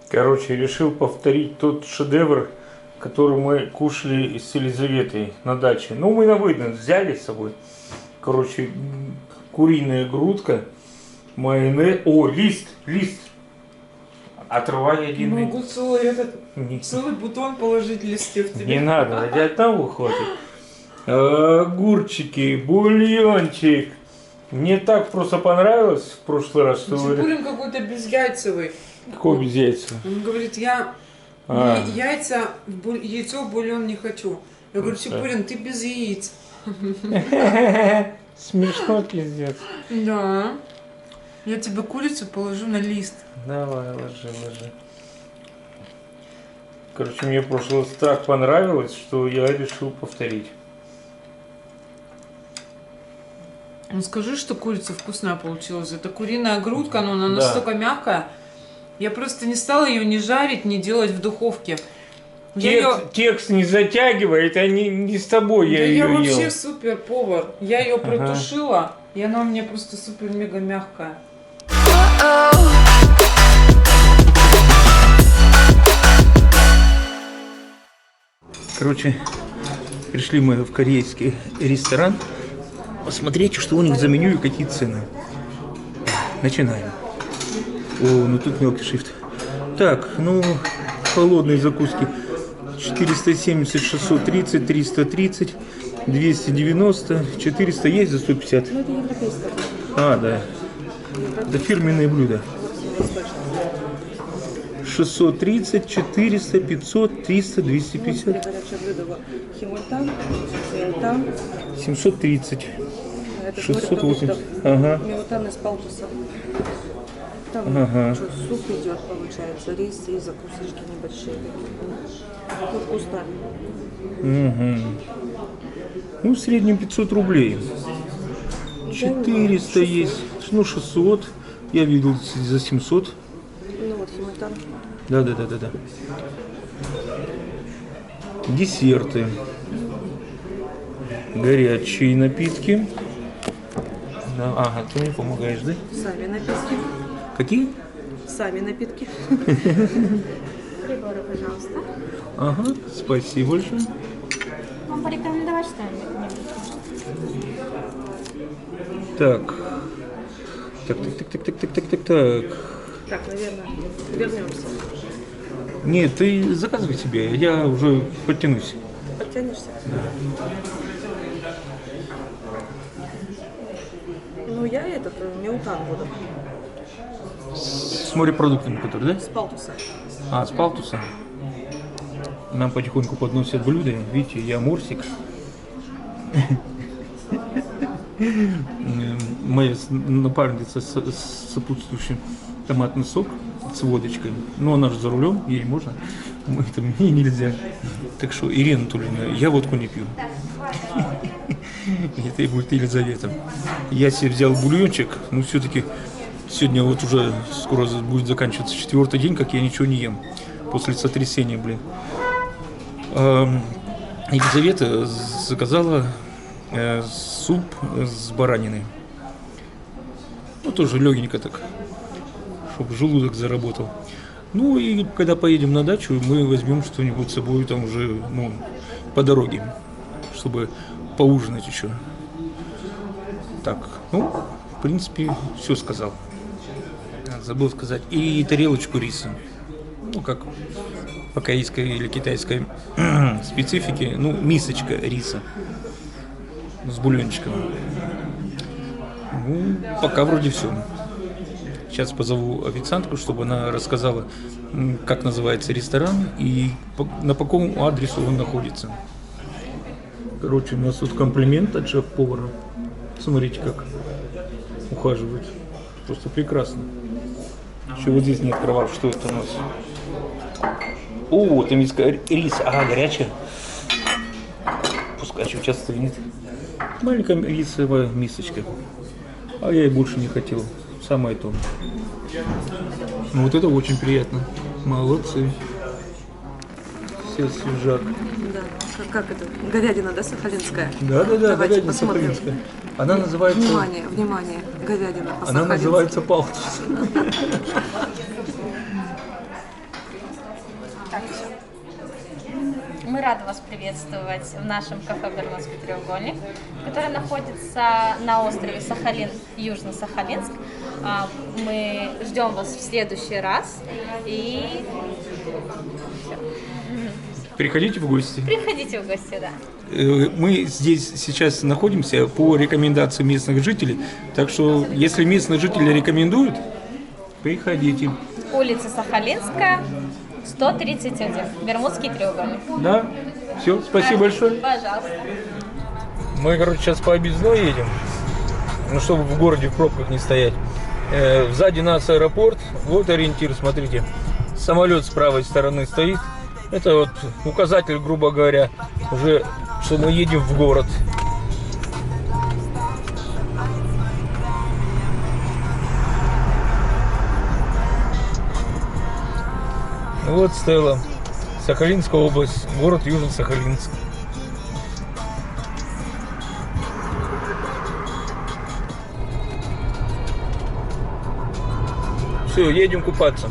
Короче, решил повторить тот шедевр, который мы кушали с Елизаветой на даче. Ну, мы на выданье взяли с собой. Короче, куриная грудка, майонез. О, лист. Отрывай один. Могу целый бутон положить листьев тебе. Не надо, ради одного хватит. Огурчики, бульончик. Мне так просто понравилось в прошлый раз, что... Чебурин какой-то безяйцевый. Какой без яйца? Он говорит, яйцо в бульон не хочу. Я говорю, Чебурин, ты без яиц. Смешно, пиздец. Да. Я тебе курицу положу на лист. Давай, ложи. Короче, мне в прошлый раз так понравилось, что я решил повторить. Ну скажи, что курица вкусная получилась. Это куриная грудка, но она настолько мягкая. Я просто не стала ее ни жарить, ни делать в духовке. Текст не затягивает, а не с тобой я ее ел. Я ел. вообще супер повар. Я ее протушила, и она у меня просто супер мега мягкая. Короче, пришли мы в корейский ресторан посмотреть, что у них за меню и какие цены. Начинаем. О, ну тут мелкий шрифт. Так, ну, холодные закуски. 470, 630, 330, 290, 400 есть за 150? Ну, это европейское. А, да. Это фирменные блюда. 630, 400, 500, 300, 250. Горячее блюдо. Химультан, меутан. 730. Это 680. Ага. Меутан из палтуса. Там что, суп идет, получается, рис и закусочки небольшие. Ну, вкусно. Ну, в среднем 500 рублей. 400 есть. Ну, 600. Я видел за 700. Ну, вот химультан. Да. Десерты. Горячие напитки. Да, ага, ты мне помогаешь, да? Сами напитки. Какие? Сами напитки. Приборы, пожалуйста. Ага, спасибо большое. Вам порекомендовать что-нибудь? Так. Так. Так, наверное, вернемся. Нет, ты заказывай себе, я уже подтянусь. Подтянешься? Ну, я меутан буду. С морепродуктами, которые, да? С палтуса. А, с палтуса. Нам потихоньку подносят блюда. Видите, я мурсик. Моя напарница с сопутствующим томатный сок с водочкой. Но она же за рулем, ей можно. Это мне нельзя. Так что, Ирина Анатольевна, я водку не пью. Это и будет Елизавета. Я себе взял бульончик, но все-таки сегодня вот уже скоро будет заканчиваться 4-й день, как я ничего не ем. После сотрясения, блин. Елизавета заказала суп с бараниной. Ну, тоже легенько так, чтобы желудок заработал. Ну, и когда поедем на дачу, мы возьмем что-нибудь с собой там уже, ну, по дороге, чтобы поужинать еще. Так, ну, в принципе, все сказал. Забыл сказать. И тарелочку риса. Ну, как по корейской или китайской специфике, ну, мисочка риса с бульончиком. Ну, пока вроде все. Сейчас позову официантку, чтобы она рассказала, как называется ресторан и на каком адресу он находится. Короче, у нас тут комплимент от шеф-повара. Смотрите, как ухаживают. Просто прекрасно. Еще вот здесь не открывал, что это у нас. О, там есть рис. Ага, горячая. Пускай еще сейчас стоит. Маленькая рисовая мисочка. А я и больше не хотел. Самое то. Ну, вот это очень приятно. Молодцы. Все свежак. Да. Как это? Говядина, да, сахалинская? Да, Давайте говядина посмотрим. сахалинская. Она называется... Внимание, говядина Она называется палтус. Так, все. Мы рады вас приветствовать в нашем кафе «Бермудский треугольник», которое находится на острове Сахалин, Южно-Сахалинск. Мы ждем вас в следующий раз. И все. Приходите в гости. Приходите в гости, да. Мы здесь сейчас находимся по рекомендации местных жителей, так что если местные жители рекомендуют, приходите. Улица Сахалинская, 131, Бермудский треугольник. Да, все, спасибо большое. Пожалуйста. Мы, сейчас по объездной едем, чтобы в городе в пробках не стоять. Сзади нас аэропорт, вот ориентир, смотрите. Самолет с правой стороны стоит. Это вот указатель, грубо говоря, уже, что мы едем в город. Вот Стелла, Сахалинская область, город Южно-Сахалинск. Все, едем купаться.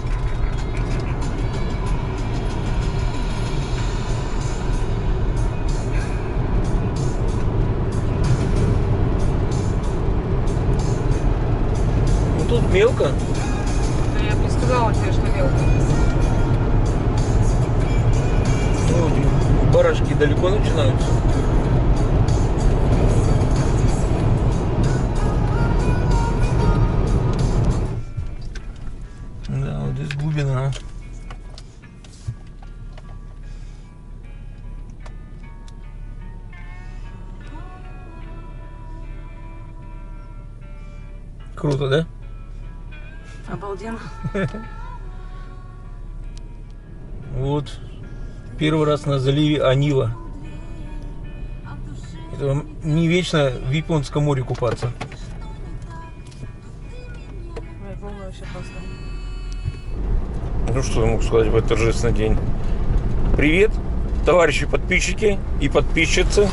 Ну тут мелко. Да я бы не сказала тебе, что мелко. Ну, барашки далеко начинаются. Да, вот здесь глубина. Круто, да? Обалденно. Вот. Первый раз на заливе Анива. Это вам не вечно в Японском море купаться. Ой, волны вообще классные. Ну что я могу сказать в этот торжественный день? Привет, товарищи подписчики и подписчицы.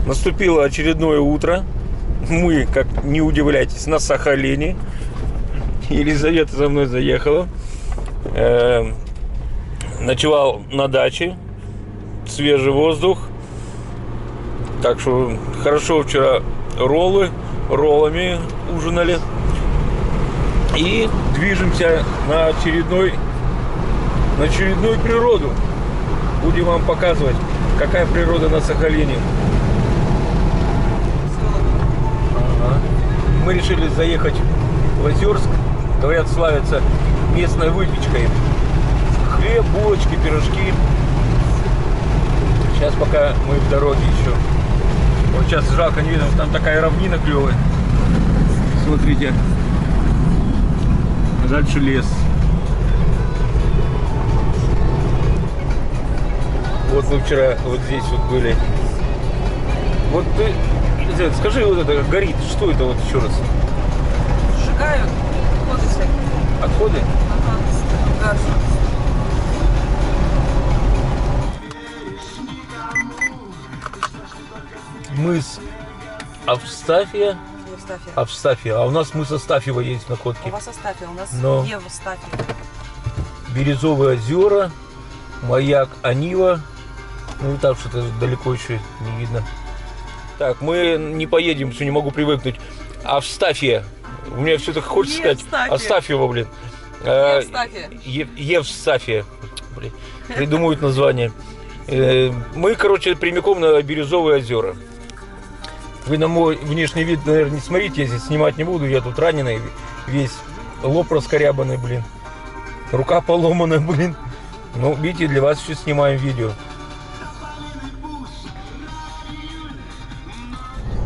Наступило очередное утро. Мы, как не удивляйтесь, на Сахалине. Елизавета за мной заехала. Ночевал на даче. Свежий воздух. Так что хорошо вчера роллами ужинали. И движемся на очередную природу. Будем вам показывать, какая природа на Сахалине. Ага. Мы решили заехать в Озерск. Говорят, славятся местной выпечкой. Хлеб, булочки, пирожки. Сейчас пока мы в дороге еще. Вот сейчас жалко не видно, там такая равнина клевая. Смотрите. Дальше лес. Вот мы вчера вот здесь вот были. Вот ты, Елизавета, скажи, вот это горит, что это вот еще раз? Сжигают отходы всякие. Отходы? Ага, газ. Мыс Австафия. Евстафия. Австафия. А у нас мыс Астафьева есть в находке. У вас Астафия, у нас Но. Евстафия. Березовые озера, маяк Анива. Ну и так что-то далеко еще не видно. Так, мы не поедем, что не могу привыкнуть. Австафия. У меня все так хочется сказать. Евстафия. Астафьева, блин. Евстафия. Евстафия. Блин. Придумывают название. Мы, прямиком на Березовые озера. Вы на мой внешний вид, наверное, не смотрите, я здесь снимать не буду. Я тут раненый, весь лоб раскорябанный, блин. Рука поломанная, блин. Ну, видите, для вас сейчас снимаем видео.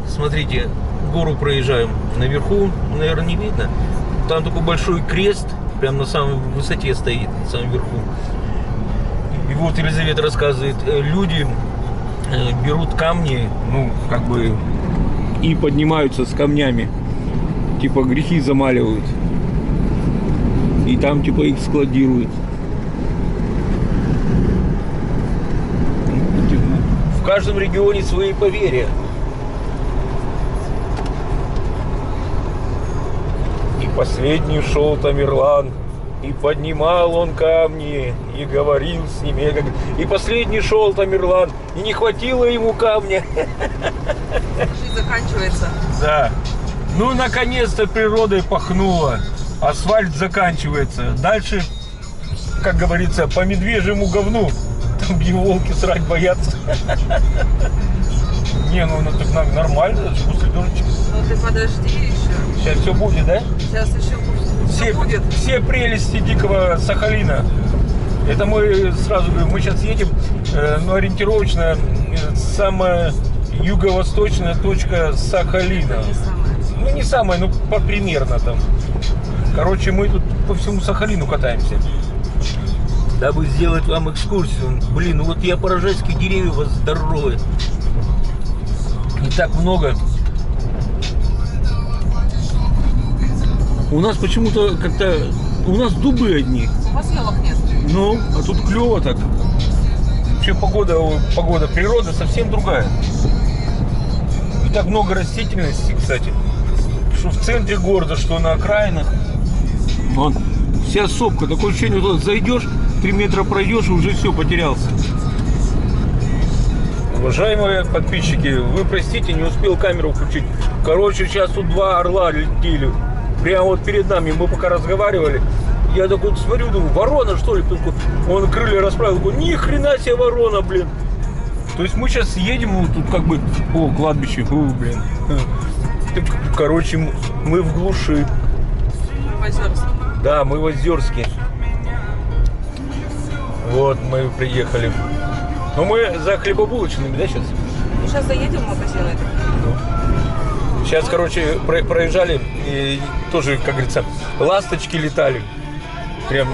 Смотрите, гору проезжаем. Наверху, наверное, не видно. Там такой большой крест, прям на самой высоте стоит, на самом верху. И вот Елизавета рассказывает, люди берут камни, и поднимаются с камнями. Типа грехи замаливают. И там типа их складируют. В каждом регионе свои поверья. И последний шел Тамерлан. И поднимал он камни, и говорил с ними. И последний шел Тамерлан, и не хватило ему камня. Жизнь заканчивается. Да. Ну, наконец-то природой пахнуло. Асфальт заканчивается. Дальше, как говорится, по медвежьему говну. Там, где волки срать боятся. Не, ну так нормально, это же после дождичка. Ну ты подожди еще. Сейчас все будет, да? Сейчас еще все будет. Все прелести дикого Сахалина. Это мы сразу говорим, мы сейчас едем, ну, ориентировочно, самая юго-восточная точка Сахалина. Не самое. Ну, не самая, ну, примерно там. Короче, мы тут по всему Сахалину катаемся. Дабы сделать вам экскурсию. Блин, ну вот я поражаюсь, какие деревья у вас здоровые. Не так много. У нас почему-то как-то... У нас дубы одни. У вас елок нет. Ну, а тут клево так. Вообще погода, природа совсем другая. И так много растительности, кстати. Что в центре города, что на окраинах. Вон, вся сопка. Такое ощущение, вот зайдешь, 3 метра пройдешь и уже все, потерялся. Уважаемые подписчики, вы простите, не успел камеру включить. Короче, сейчас тут 2 орла летели. Прямо вот перед нами, мы пока разговаривали. Я такой смотрю, думаю, ворона что ли? Только он крылья расправил, говорю, ни хрена себе ворона, блин. То есть мы сейчас едем, вот тут как бы, о, кладбище, блин. Так, короче, мы в глуши. В Озерске. Да, мы в Озерске. Вот, мы приехали. Ну, мы за хлебобулочными, да, сейчас? Ну, сейчас заедем в магазин. Сейчас, короче, проезжали, и тоже, как говорится, ласточки летали. Прямо.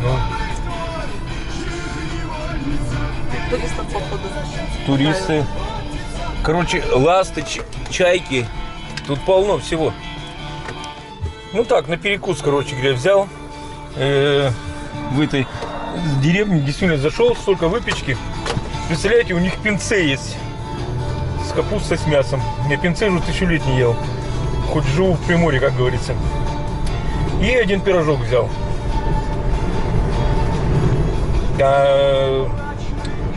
Ну. Туристов, походу. Туристы. Короче, ласточки, чайки. Тут полно всего. Ну так, на перекус, короче говоря, взял. В этой деревне действительно зашел, столько выпечки. Представляете, у них пинце есть. С капустой, с мясом. Я пинце уже 1000 лет не ел. Хоть живу в Приморье, как говорится. И один пирожок взял.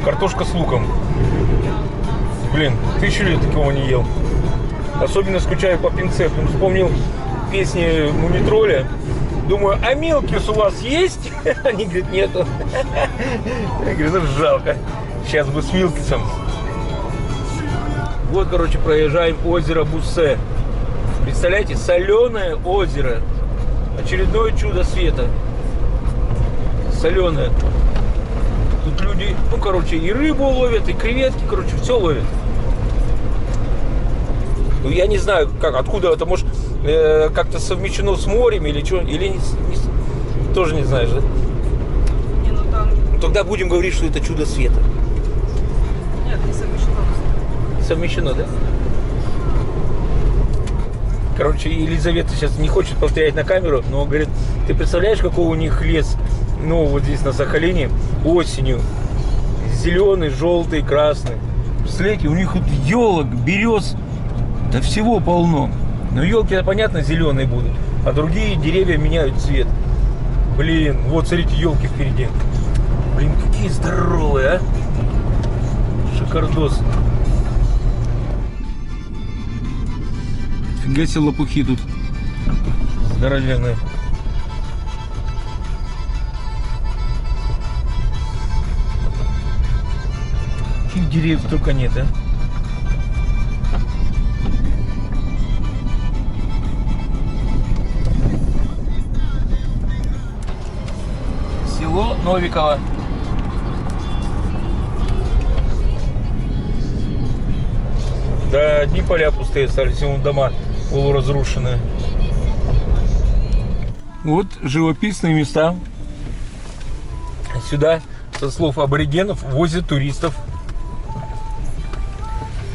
Картошка с луком. Блин, 1000 лет такого не ел. Особенно скучаю по пинце. Потом вспомнил песни Мумитроля. Думаю, а Милкис у вас есть? Они говорят, нету. Я говорю, ну жалко. Сейчас бы с Милкисом. Вот, короче, проезжаем озеро Буссе. Представляете, соленое озеро. Очередное чудо света. Соленое. Тут люди, ну, короче, и рыбу ловят, и креветки, короче, все ловят. Ну, я не знаю, как, откуда это, может, как-то совмещено с морем или что, или тоже не знаешь, да? Не, ну там... Тогда будем говорить, что это чудо света. Нет, не совмещено. Совмещено, да? Короче, Елизавета сейчас не хочет повторять на камеру, но говорит, ты представляешь, какой у них лес, ну, вот здесь на Сахалине, осенью. Зеленый, желтый, красный. Представляете, у них вот елок, берез, да всего полно. Но елки, понятно, зеленые будут, а другие деревья меняют цвет. Блин, вот смотрите, елки впереди. Блин, какие здоровые, а? Шикардос. Фига себе лопухи тут. Здоровенные. Каких деревьев только нет, а? Село Новиково. Да, одни поля пустые остались, вон дома полуразрушенные. Вот живописные места. Сюда, со слов аборигенов, возят туристов.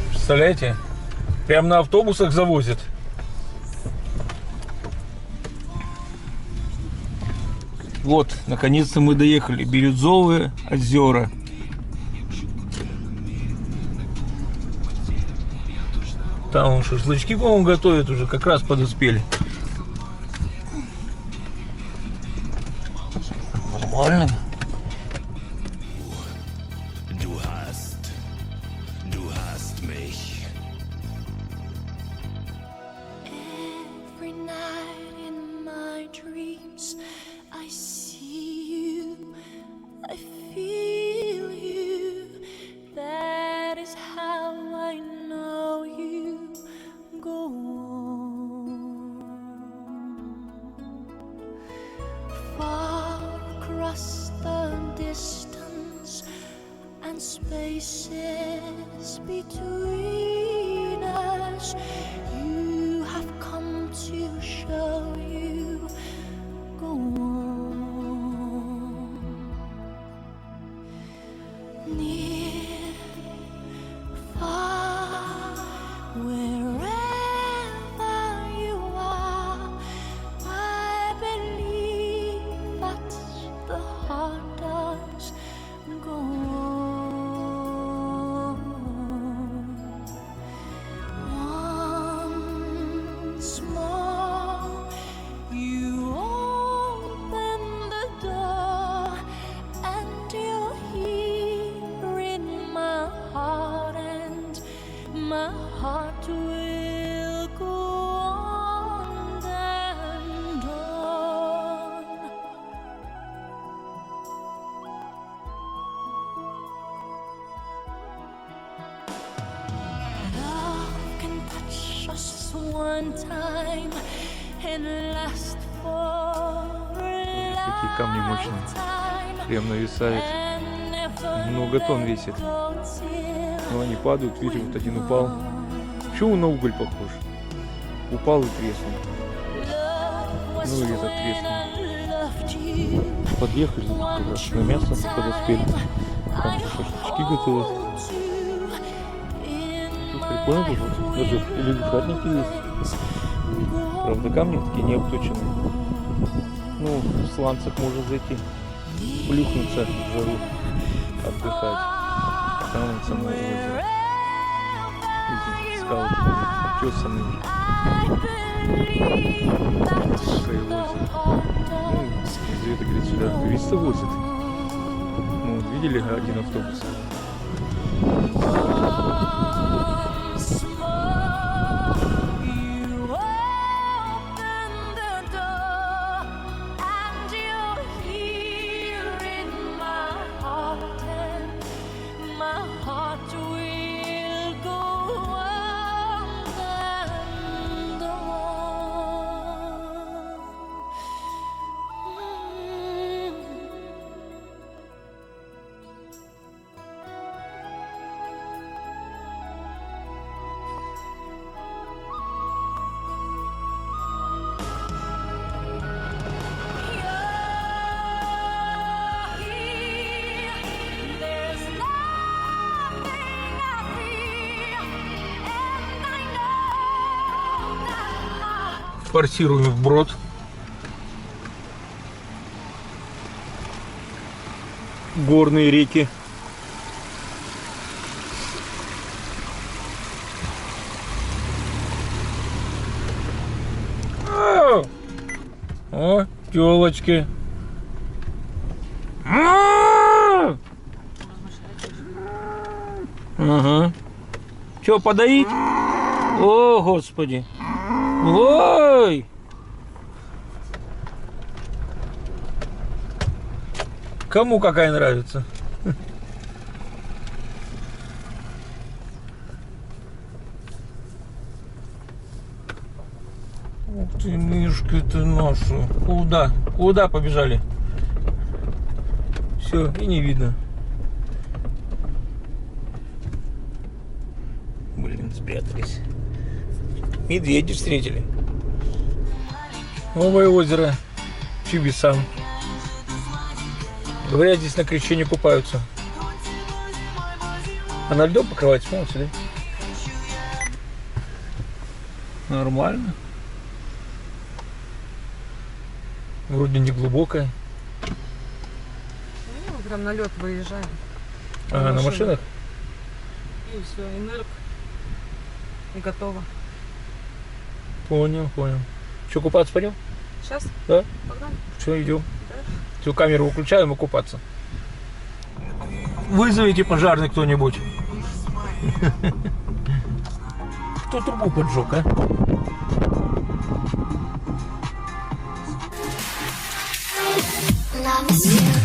Представляете? Прям на автобусах завозят. Вот, наконец-то мы доехали. Бирюзовые озера. Там шашлычки, по-моему, готовят уже, как раз подуспели. Нормально. Du hast mich. Every night in my dreams, I see you, I feel you. That is how I know you. Go on. Far across the distance and spaces between us, you have come to show you. Go on. Near, far, wherever you are, I believe that the heart does go on. Once more, you open the door, and you're here in my heart, and my heart will go on and on. Love can touch us one time and last for a Какие камни мощные. lifetime. Прям нависает. Много тонн весит. Но они падают, видите, вот один упал. Почему он на уголь похож? Упал и треснул. Ну и этот треснул. Подъехали как раз на мясо, подоспели. Там шашлычки готовят. Тут прикольно тоже. Даже лягушатники есть. Правда, камни такие не обточенные. Ну, в сланцах можно зайти, плюхнуться в жару, отдыхать. Там вот само озеро. Видите, скалы обтесанные. Такое озеро. Ну, из это, говорит, сюда туристов возят. Ну, вот видели один автобус? Форсируем вброд. Горные реки. О, тёлочки. Ага. Чё, подоить? О, Господи. Ой! Кому какая нравится? Ух ты, мишки-то наши. Куда? Куда побежали? Все, и не видно. Блин, спрятались. Медведи встретили. Новое озеро Чибисан. Говорят, здесь на крещение купаются. Она льдом покрывается, смотрите, да? Нормально. Вроде не глубокая. Ну, прям на лед выезжаем. Ага, на машинах? И все, энерг. И готово. Понял, понял. Что, купаться пойдем? Сейчас? Да? Погнали. Все, идем. Всю камеру выключаем и купаться. Вызовите пожарный кто-нибудь. Кто трубу поджег, а? Love is